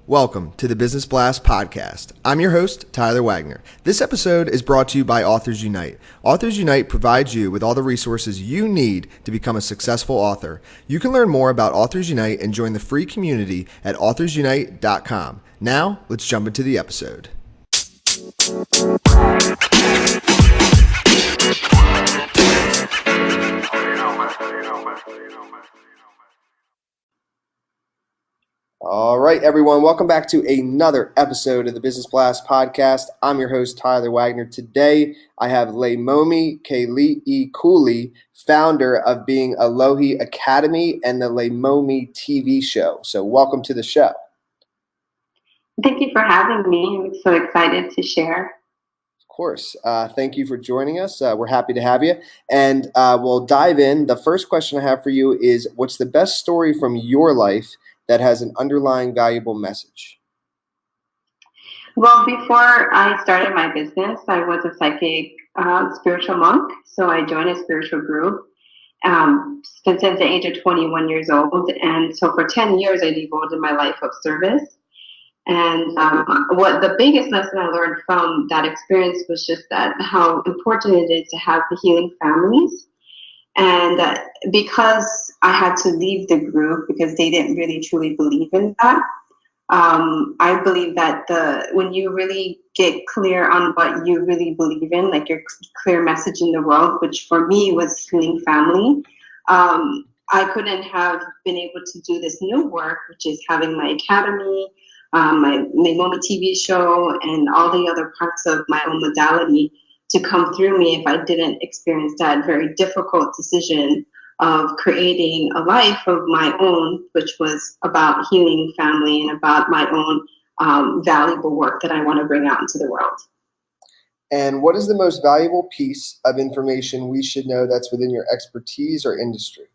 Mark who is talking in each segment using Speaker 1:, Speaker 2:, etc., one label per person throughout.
Speaker 1: Welcome to the Business Blast podcast. I'm your host, Tyler Wagner. This episode is brought to you by Authors Unite. Authors Unite provides you with all the resources you need to become a successful author. You can learn more about Authors Unite and join the free community at authorsunite.com. Now, let's jump into the episode. All right, everyone. Welcome back to another episode of the Business Blast podcast. I'm your host, Tyler Wagner. Today, I have Leimomi Keliikuli, founder of Being Alohi Academy and the Leimomi TV show. So welcome to the show.
Speaker 2: Thank you for having me. I'm so excited to share.
Speaker 1: Of course. Thank you for joining us. We're happy to have you. And we'll dive in. The first question I have for you is, what's the best story from your life that has an underlying valuable message?
Speaker 2: Well, before I started my business, I was a psychic spiritual monk. So I joined a spiritual group since the age of 21 years old. And so for 10 years, I devoted my life of service. And what the biggest lesson I learned from that experience was just that how important it is to have the healing families. And because I had to leave the group because they didn't really truly believe in that, I believe that when you really get clear on what you really believe in, like your clear message in the world, which for me was healing family, I couldn't have been able to do this new work, which is having my academy, my Leimomi TV show, and all the other parts of my own modality to come through me if I didn't experience that very difficult decision of creating a life of my own, which was about healing family and about my own valuable work that I want to bring out into the world.
Speaker 1: And what is the most valuable piece of information we should know that's within your expertise or industry?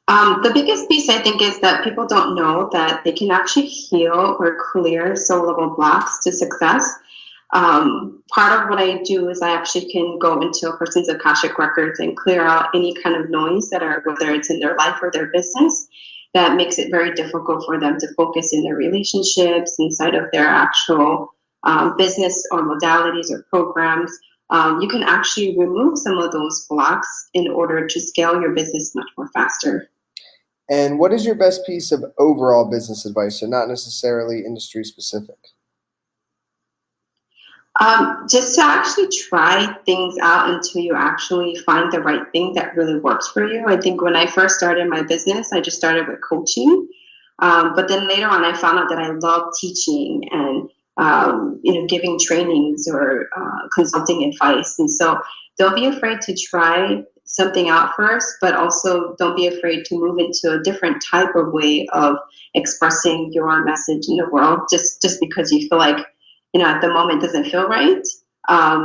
Speaker 2: The biggest piece, I think, is that people don't know that they can actually heal or clear soul level blocks to success. Part of what I do is I actually can go into a person's Akashic records and clear out any kind of noise that are, whether it's in their life or their business, that makes it very difficult for them to focus in their relationships, inside of their actual business or modalities or programs. You can actually remove some of those blocks in order to scale your business much more faster.
Speaker 1: And what is your best piece of overall business advice, so not necessarily industry specific?
Speaker 2: Just to actually try things out until you actually find the right thing that really works for you. I think when I first started my business, I just started with coaching. But then later on, I found out that I love teaching and, giving trainings or consulting advice. And so don't be afraid to try something out first, but also don't be afraid to move into a different type of way of expressing your message in the world. Just because you feel like, at the moment doesn't feel right,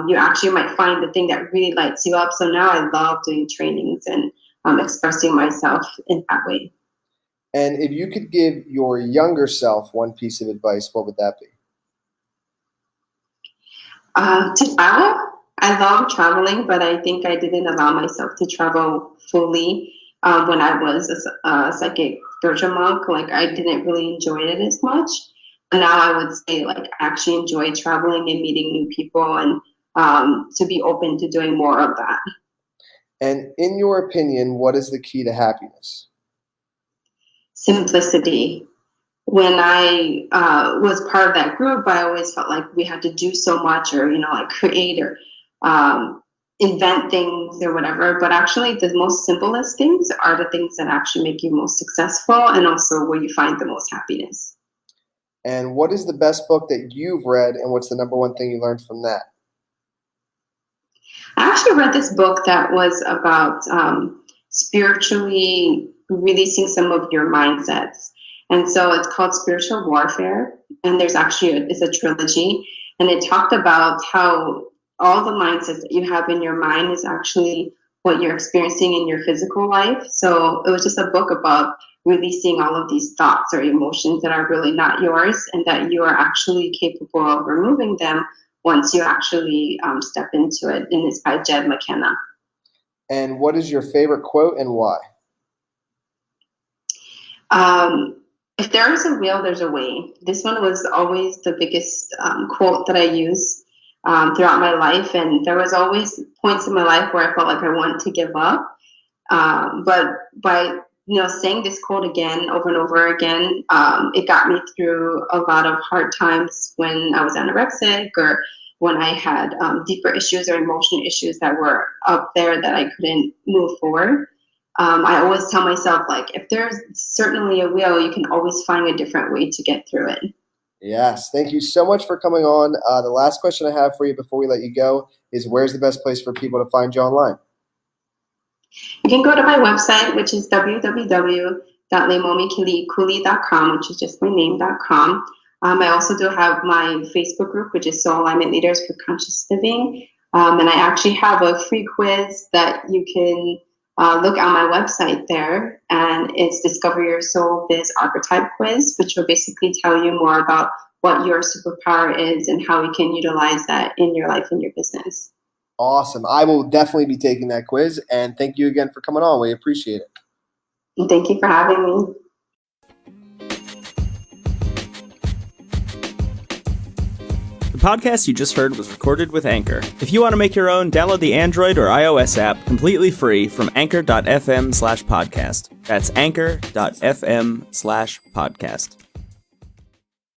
Speaker 2: you actually might find the thing that really lights you up. So now I love doing trainings and expressing myself in that way.
Speaker 1: And if you could give your younger self one piece of advice, what would that be?
Speaker 2: To travel. I love traveling, but I think I didn't allow myself to travel fully when I was a psychic spiritual monk. Like I didn't really enjoy it as much. And now I would say, I actually enjoy traveling and meeting new people and to be open to doing more of that.
Speaker 1: And in your opinion, what is the key to happiness?
Speaker 2: Simplicity. When I was part of that group, I always felt like we had to do so much or, create or invent things or whatever. But actually, the most simplest things are the things that actually make you most successful and also where you find the most happiness.
Speaker 1: And what is the best book that you've read, and what's the number one thing you learned from that?
Speaker 2: I actually read this book that was about spiritually releasing some of your mindsets. And so it's called Spiritual Warfare. And there's actually, it's a trilogy. And it talked about how all the mindsets that you have in your mind is actually what you're experiencing in your physical life. So it was just a book about releasing all of these thoughts or emotions that are really not yours and that you are actually capable of removing them once you actually step into it. And it's by Jed McKenna.
Speaker 1: And what is your favorite quote and why?
Speaker 2: If there is a will, there's a way. This one was always the biggest quote that I use throughout my life. And there was always points in my life where I felt like I wanted to give up. But by saying this quote again over and over again, it got me through a lot of hard times when I was anorexic or when I had deeper issues or emotional issues that were up there that I couldn't move forward. I always tell myself, like, if there's certainly a will, you can always find a different way to get through it.
Speaker 1: Yes. Thank you so much for coming on. The last question I have for you before we let you go is, where's the best place for people to find you online?
Speaker 2: You can go to my website, which is www.leimomikeliikuli.com, which is just my name.com. I also do have my Facebook group, which is Soul Alignment Leaders for Conscious Living. And I actually have a free quiz that you can look on my website there. And it's Discover Your Soul Biz Archetype Quiz, which will basically tell you more about what your superpower is and how you can utilize that in your life and your business.
Speaker 1: Awesome. I will definitely be taking that quiz. And thank you again for coming on. We appreciate it.
Speaker 2: And thank you for having me.
Speaker 3: The podcast you just heard was recorded with Anchor. If you want to make your own, download the Android or iOS app completely free from anchor.fm/podcast. That's anchor.fm/podcast.